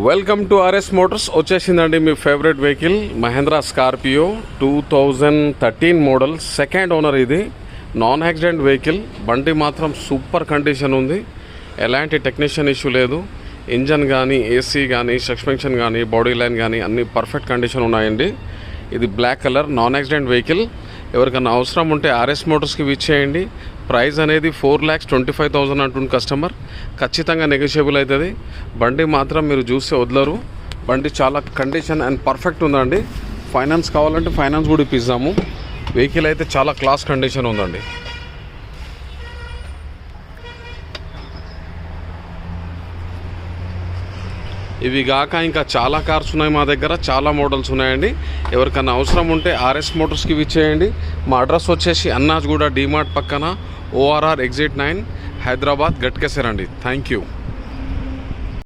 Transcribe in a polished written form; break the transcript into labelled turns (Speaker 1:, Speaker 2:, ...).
Speaker 1: Welcome to RS Motors. వచ్చేసిందండి మీ favourite vehicle Mahindra Scorpio 2013 model, second owner. ఇది non accident vehicle. బండి మాత్రం సూపర్ కండిషన్ ఉంది, ఎలాంటి టెక్నీషియన్ ఇష్యూ లేదు. ఇంజన్ కానీ, ఏసీ కానీ, సస్పెన్షన్ కానీ, బాడీ లైన్ కానీ అన్నీ పర్ఫెక్ట్ కండిషన్ ఉన్నాయండి. ఇది black colour non accident vehicle. ఎవరికైనా అవసరం ఉంటే ఆర్ఎస్ మోటార్స్కి విచ్ చేయండి. ప్రైస్ అనేది 4,25,000 అంటుంది కస్టమర్. ఖచ్చితంగా నెగోషియబుల్ అవుతుంది. బండి మాత్రం మీరు చూస్తే వదలరు. బండి చాలా కండిషన్ అండ్ పర్ఫెక్ట్ ఉందండి. ఫైనాన్స్ కావాలంటే ఫైనాన్స్ కూడా ఇప్పిస్తాము. వెహికల్ అయితే చాలా క్లాస్ కండిషన్ ఉందండి. ఇవి కాక ఇంకా చాలా కార్స్ ఉన్నాయి మా దగ్గర, చాలా మోడల్స్ ఉన్నాయండి. ఎవరికైనా అవసరం ఉంటే ఆర్ఎస్ మోటార్స్కి విచ్ చేయండి. మా అడ్రస్ వచ్చేసి అన్నాజ్గూడ డీమార్ట్ పక్కన, ORR Exit 9, హైదరాబాద్, గట్కేసర్ అండి. Thank you.